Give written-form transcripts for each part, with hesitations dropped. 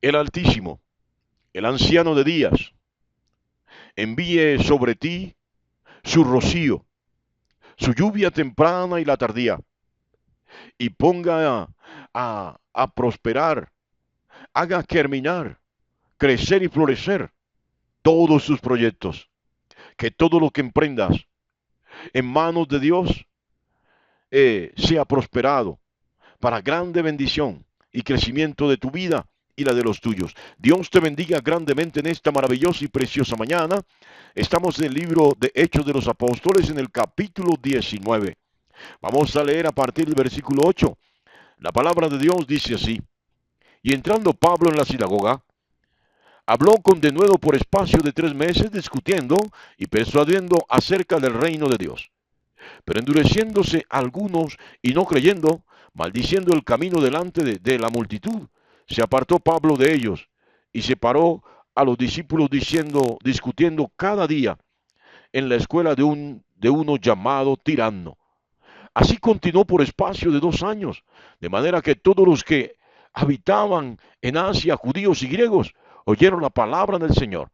el Altísimo, el anciano de días, envíe sobre ti su rocío, su lluvia temprana y la tardía, y ponga a prosperar, haga germinar, crecer y florecer todos sus proyectos, que todo lo que emprendas en manos de Dios sea prosperado para grande bendición y crecimiento de tu vida y la de los tuyos. Dios te bendiga grandemente en esta maravillosa y preciosa mañana. Estamos en el libro de Hechos de los Apóstoles en el capítulo 19. Vamos a leer a partir del versículo 8. La palabra de Dios dice así: y entrando Pablo en la sinagoga, habló con denuedo por espacio de 3 meses, discutiendo y persuadiendo acerca del reino de Dios. Pero endureciéndose algunos y no creyendo, maldiciendo el camino delante de la multitud, se apartó Pablo de ellos y separó a los discípulos diciendo, discutiendo cada día en la escuela de uno llamado Tirano. Así continuó por espacio de 2 años, de manera que todos los que habitaban en Asia, judíos y griegos, oyeron la palabra del Señor.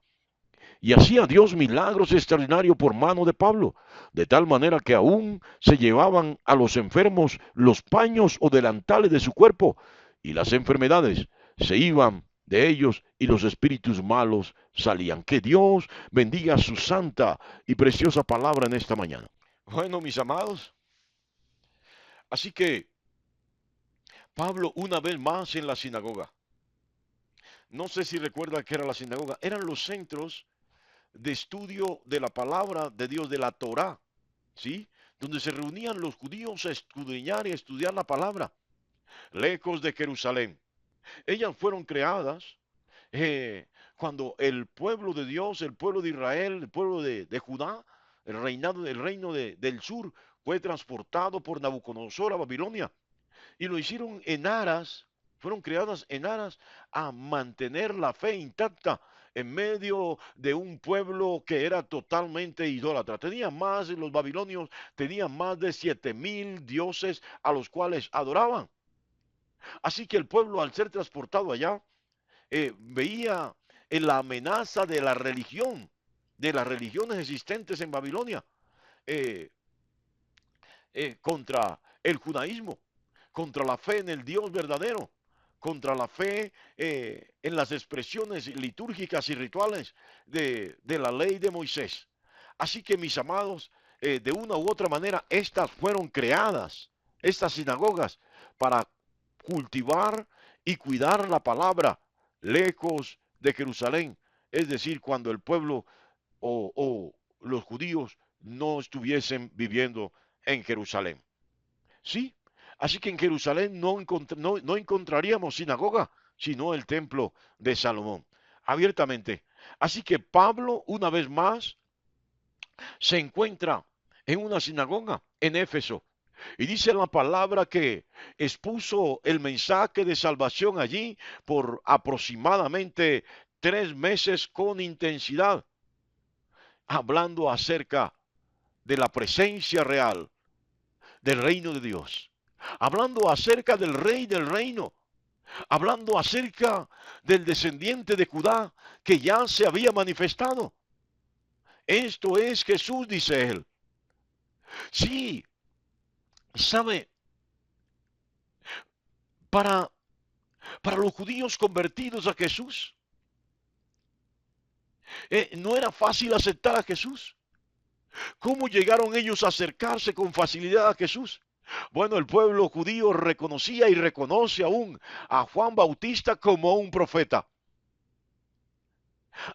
Y hacía Dios milagros extraordinarios por mano de Pablo, de tal manera que aún se llevaban a los enfermos los paños o delantales de su cuerpo, y las enfermedades se iban de ellos y los espíritus malos salían. Que Dios bendiga su santa y preciosa palabra en esta mañana. Bueno, mis amados, así que Pablo una vez más en la sinagoga. No sé si recuerda que era la sinagoga, eran los centros de estudio de la palabra de Dios, de la Torá, ¿sí? Donde se reunían los judíos a escudriñar y a estudiar la palabra, lejos de Jerusalén. Ellas fueron creadas cuando el pueblo de Dios, el pueblo de Israel, el pueblo de Judá, el reino del sur, fue transportado por Nabucodonosor a Babilonia. Y lo hicieron en aras, fueron creadas en aras a mantener la fe intacta en medio de un pueblo que era totalmente idólatra. Los babilonios tenían más de 7,000 dioses a los cuales adoraban. Así que el pueblo, al ser transportado allá, veía en la amenaza de las religiones existentes en Babilonia, eh, contra el judaísmo, contra la fe en el Dios verdadero, contra la fe en las expresiones litúrgicas y rituales de la ley de Moisés. Así que, mis amados, de una u otra manera, estas fueron creadas, estas sinagogas, para cultivar y cuidar la palabra lejos de Jerusalén. Es decir, cuando el pueblo o los judíos no estuviesen viviendo en Jerusalén. Sí, así que en Jerusalén no encontraríamos sinagoga, sino el templo de Salomón, abiertamente. Así que Pablo, una vez más, se encuentra en una sinagoga en Éfeso. Y dice la palabra que expuso el mensaje de salvación allí por aproximadamente 3 meses con intensidad, hablando acerca de la presencia real del reino de Dios, hablando acerca del rey del reino, hablando acerca del descendiente de Judá que ya se había manifestado. Esto es Jesús, dice él. Sí, sabe, para, para los judíos convertidos a Jesús, no era fácil aceptar a Jesús. ¿Cómo llegaron ellos a acercarse con facilidad a Jesús? Bueno, el pueblo judío reconocía y reconoce aún a Juan Bautista como un profeta.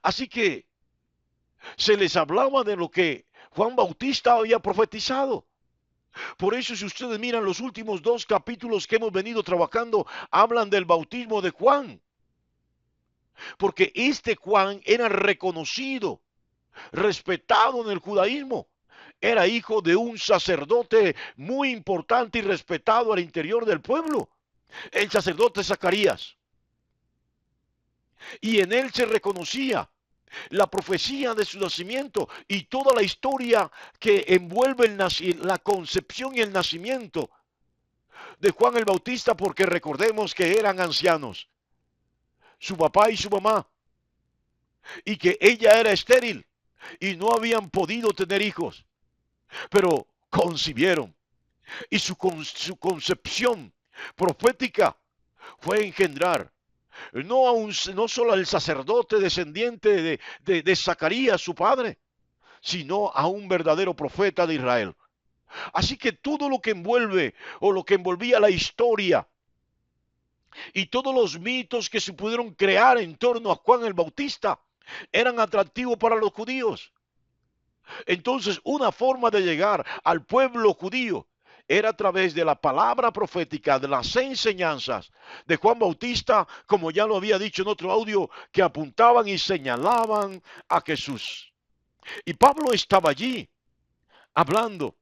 Así que se les hablaba de lo que Juan Bautista había profetizado. Por eso, si ustedes miran los últimos 2 capítulos que hemos venido trabajando, hablan del bautismo de Juan. Porque este Juan era reconocido, respetado en el judaísmo. Era hijo de un sacerdote muy importante y respetado al interior del pueblo, el sacerdote Zacarías. Y en él se reconocía la profecía de su nacimiento y toda la historia que envuelve la concepción y el nacimiento de Juan el Bautista, porque recordemos que eran ancianos. su papá y su mamá, y que ella era estéril y no habían podido tener hijos, pero concibieron. Y su concepción profética fue engendrar no solo al sacerdote descendiente de Zacarías, su padre, sino a un verdadero profeta de Israel. Así que todo lo que envuelve o lo que envolvía la historia y todos los mitos que se pudieron crear en torno a Juan el Bautista eran atractivos para los judíos. Entonces, una forma de llegar al pueblo judío era a través de la palabra profética, de las enseñanzas de Juan Bautista, como ya lo había dicho en otro audio, que apuntaban y señalaban a Jesús. Y Pablo estaba allí hablando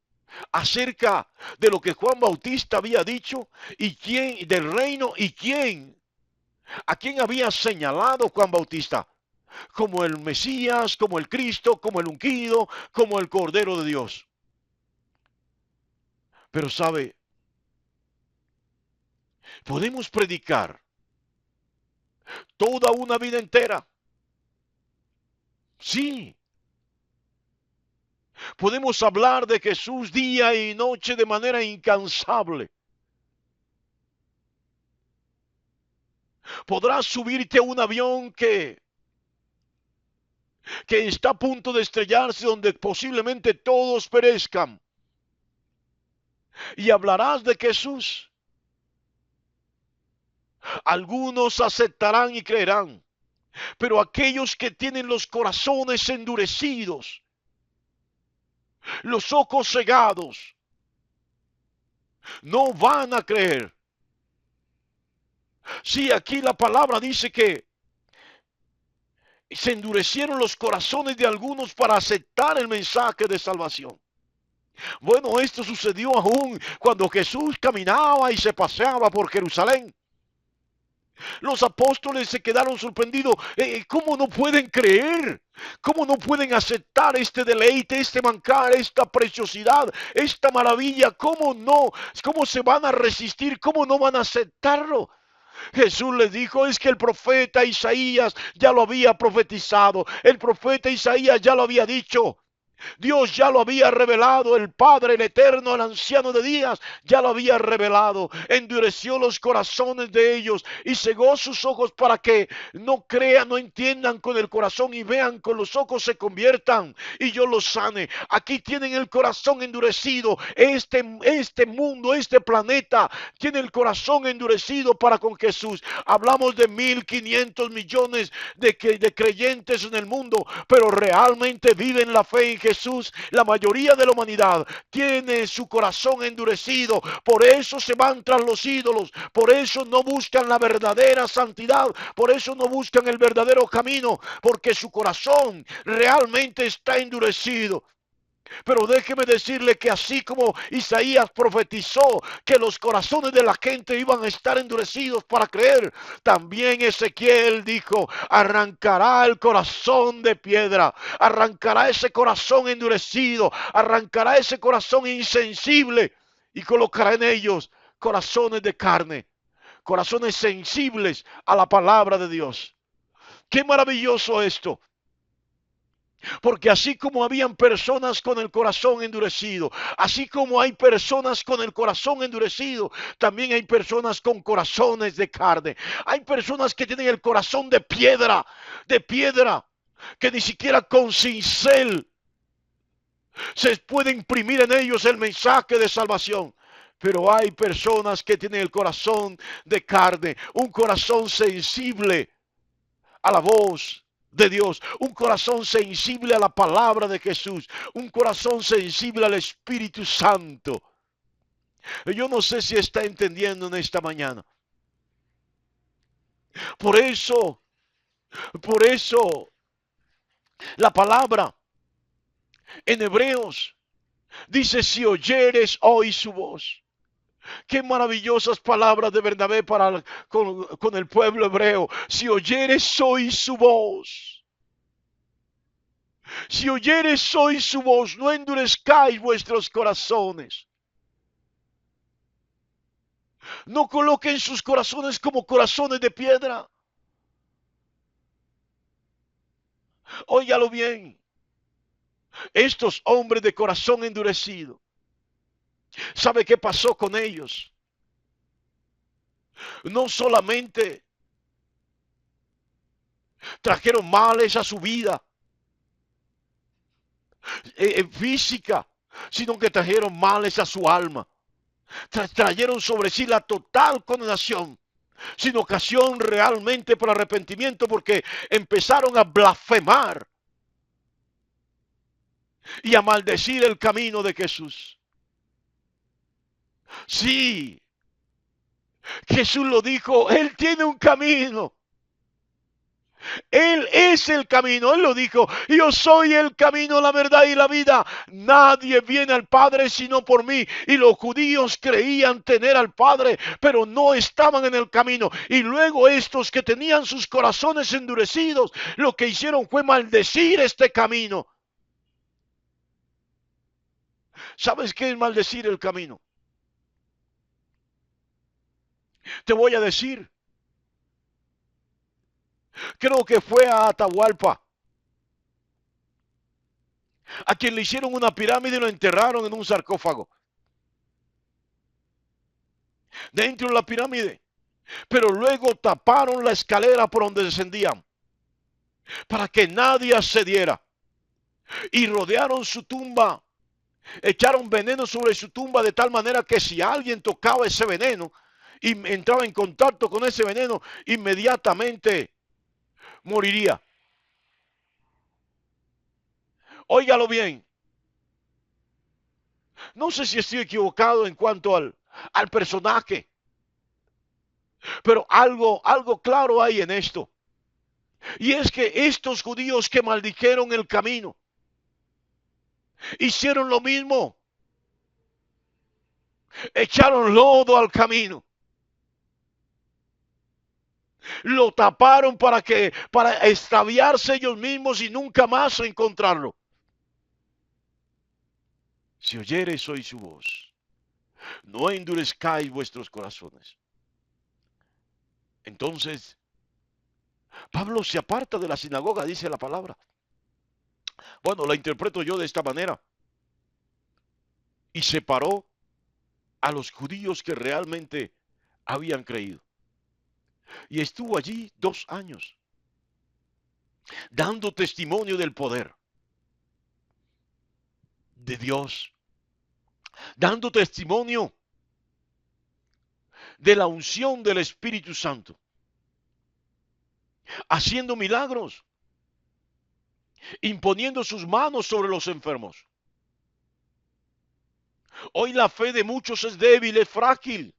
acerca de lo que Juan Bautista había dicho y quién del reino y a quién había señalado Juan Bautista como el Mesías, como el Cristo, como el ungido, como el Cordero de Dios. Pero sabe, podemos predicar toda una vida entera. Sí, podemos hablar de Jesús día y noche de manera incansable. Podrás subirte a un avión que está a punto de estrellarse donde posiblemente todos perezcan. Y hablarás de Jesús. Algunos aceptarán y creerán, pero aquellos que tienen los corazones endurecidos, los ojos cegados, no van a creer. Sí, aquí la palabra dice que se endurecieron los corazones de algunos para aceptar el mensaje de salvación. Bueno, esto sucedió aún cuando Jesús caminaba y se paseaba por Jerusalén. Los apóstoles se quedaron sorprendidos. ¿Cómo no pueden creer? ¿Cómo no pueden aceptar este deleite, este manjar, esta preciosidad, esta maravilla? ¿Cómo no? ¿Cómo se van a resistir? ¿Cómo no van a aceptarlo? Jesús les dijo, es que el profeta Isaías ya lo había profetizado. El profeta Isaías ya lo había dicho. Dios ya lo había revelado, el Padre, el Eterno, el Anciano de Días, ya lo había revelado. Endureció los corazones de ellos y cegó sus ojos para que no crean, no entiendan con el corazón y vean con los ojos, se conviertan y yo los sane. Aquí tienen el corazón endurecido. Este mundo, este planeta tiene el corazón endurecido para con Jesús. Hablamos de 1.500 millones de creyentes en el mundo, pero realmente viven la fe en Jesús. La mayoría de la humanidad tiene su corazón endurecido, por eso se van tras los ídolos, por eso no buscan la verdadera santidad, por eso no buscan el verdadero camino, porque su corazón realmente está endurecido. Pero déjeme decirle que así como Isaías profetizó que los corazones de la gente iban a estar endurecidos para creer, también Ezequiel dijo, arrancará el corazón de piedra, arrancará ese corazón endurecido, arrancará ese corazón insensible y colocará en ellos corazones de carne, corazones sensibles a la palabra de Dios. Qué maravilloso esto. Porque así como habían personas con el corazón endurecido, así como hay personas con el corazón endurecido, también hay personas con corazones de carne. Hay personas que tienen el corazón de piedra, que ni siquiera con cincel se puede imprimir en ellos el mensaje de salvación. Pero hay personas que tienen el corazón de carne, un corazón sensible a la voz de Dios, un corazón sensible a la palabra de Jesús, un corazón sensible al Espíritu Santo. Yo no sé si está entendiendo en esta mañana. Por eso, por eso, la palabra en Hebreos dice, si oyeres hoy su voz. Qué maravillosas palabras de Bernabé con el pueblo hebreo. Si oyeres hoy su voz. Si oyeres hoy su voz, no endurezcáis vuestros corazones. No coloquen sus corazones como corazones de piedra. Óigalo bien. Estos hombres de corazón endurecido, ¿sabe qué pasó con ellos? No solamente trajeron males a su vida física, sino que trajeron males a su alma. Trajeron sobre sí la total condenación, sin ocasión realmente por arrepentimiento, porque empezaron a blasfemar y a maldecir el camino de Jesús. Sí, Jesús lo dijo, Él tiene un camino. Él es el camino, Él lo dijo, yo soy el camino, la verdad y la vida. Nadie viene al Padre sino por mí. Y los judíos creían tener al Padre, pero no estaban en el camino. Y luego estos que tenían sus corazones endurecidos, lo que hicieron fue maldecir este camino. ¿Sabes qué es maldecir el camino? Te voy a decir, creo que fue a Atahualpa, a quien le hicieron una pirámide y lo enterraron en un sarcófago. Dentro de la pirámide. Pero luego taparon la escalera por donde descendían, para que nadie accediera. Y rodearon su tumba, echaron veneno sobre su tumba de tal manera que si alguien tocaba ese veneno y entraba en contacto con ese veneno, inmediatamente moriría. Óigalo bien. No sé si estoy equivocado en cuanto al personaje, pero algo claro hay en esto. Y es que estos judíos que maldijeron el camino, hicieron lo mismo. Echaron lodo al camino. Lo taparon para extraviarse ellos mismos y nunca más encontrarlo. Si oyereis hoy su voz, no endurezcáis vuestros corazones. Entonces, Pablo se aparta de la sinagoga, dice la palabra. Bueno, la interpreto yo de esta manera. Y separó a los judíos que realmente habían creído. Y estuvo allí 2 años, dando testimonio del poder de Dios, dando testimonio de la unción del Espíritu Santo, haciendo milagros, imponiendo sus manos sobre los enfermos. Hoy la fe de muchos es débil, es frágil.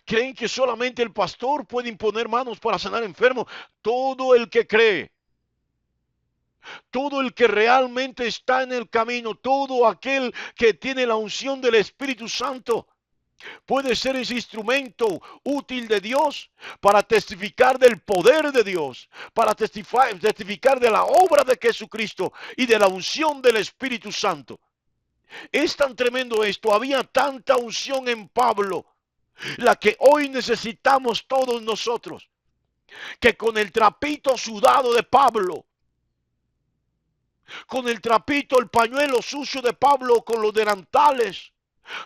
Creen que solamente el pastor puede imponer manos para sanar enfermos. Todo el que cree, todo el que realmente está en el camino, todo aquel que tiene la unción del Espíritu Santo, puede ser ese instrumento útil de Dios para testificar del poder de Dios, para testificar de la obra de Jesucristo y de la unción del Espíritu Santo. Es tan tremendo esto, había tanta unción en Pablo, la que hoy necesitamos todos nosotros, que con el trapito sudado de Pablo, con el trapito, el pañuelo sucio de Pablo, con los delantales,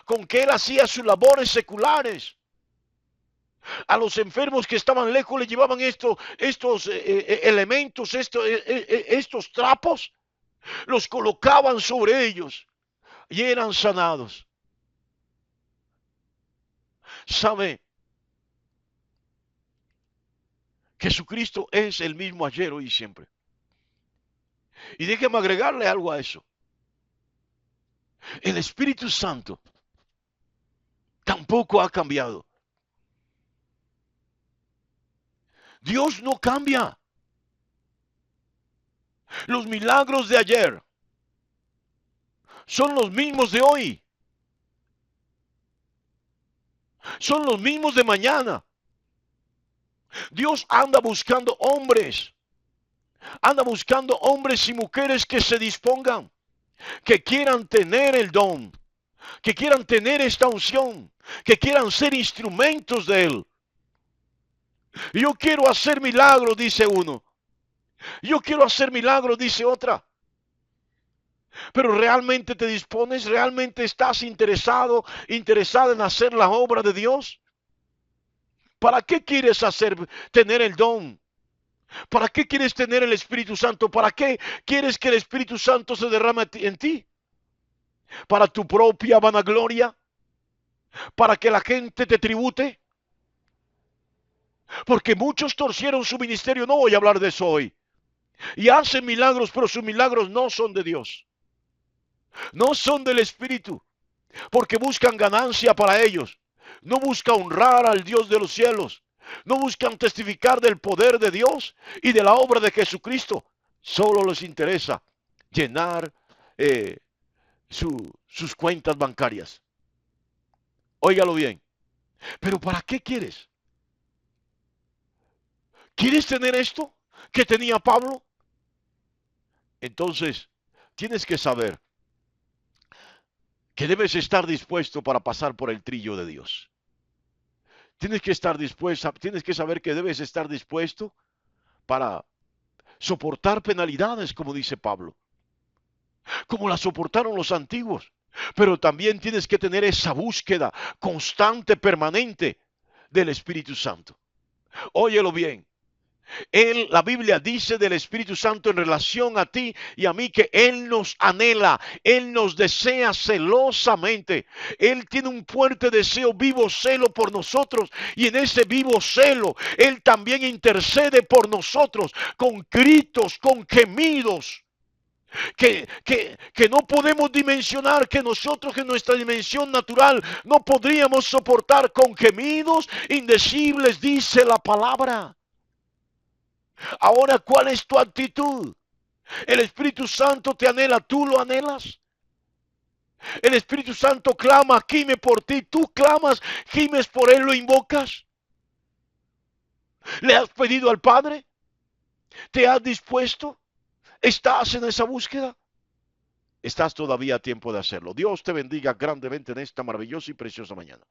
con que él hacía sus labores seculares, a los enfermos que estaban lejos le llevaban estos elementos, estos trapos, los colocaban sobre ellos y eran sanados. ¿Sabe? Jesucristo es el mismo ayer, hoy y siempre. Y déjeme agregarle algo a eso. El Espíritu Santo tampoco ha cambiado. Dios no cambia. Los milagros de ayer son los mismos de hoy. Son los mismos de mañana. Dios anda buscando hombres. Anda buscando hombres y mujeres que se dispongan, que quieran tener el don, que quieran tener esta unción, que quieran ser instrumentos de Él. Yo quiero hacer milagros, dice uno. Yo quiero hacer milagros, dice otra. Pero realmente te dispones, realmente estás interesada en hacer la obra de Dios. ¿Para qué quieres tener el don? ¿Para qué quieres tener el Espíritu Santo? ¿Para qué quieres que el Espíritu Santo se derrame en ti? ¿Para tu propia vanagloria? ¿Para que la gente te tribute? Porque muchos torcieron su ministerio, no voy a hablar de eso hoy. Y hacen milagros, pero sus milagros no son de Dios. No son del Espíritu. Porque buscan ganancia para ellos. No buscan honrar al Dios de los cielos. No buscan testificar del poder de Dios y de la obra de Jesucristo. Solo les interesa llenar eh, sus cuentas bancarias. Óigalo bien. Pero ¿para qué quieres? ¿Quieres tener esto que tenía Pablo? Entonces, tienes que saber que debes estar dispuesto para pasar por el trillo de Dios. Tienes que saber que debes estar dispuesto para soportar penalidades, como dice Pablo, como las soportaron los antiguos. Pero también tienes que tener esa búsqueda constante, permanente del Espíritu Santo. Óyelo bien. La Biblia dice del Espíritu Santo en relación a ti y a mí que Él nos anhela, Él nos desea celosamente. Él tiene un fuerte deseo, vivo celo por nosotros y en ese vivo celo Él también intercede por nosotros con gritos, con gemidos. Que no podemos dimensionar, que nosotros en nuestra dimensión natural no podríamos soportar con gemidos indecibles, dice la palabra. Ahora, ¿cuál es tu actitud? El Espíritu Santo te anhela, ¿tú lo anhelas? El Espíritu Santo clama, gime por ti, tú clamas, gimes por él, lo invocas. ¿Le has pedido al Padre? ¿Te has dispuesto? ¿Estás en esa búsqueda? Estás todavía a tiempo de hacerlo. Dios te bendiga grandemente en esta maravillosa y preciosa mañana.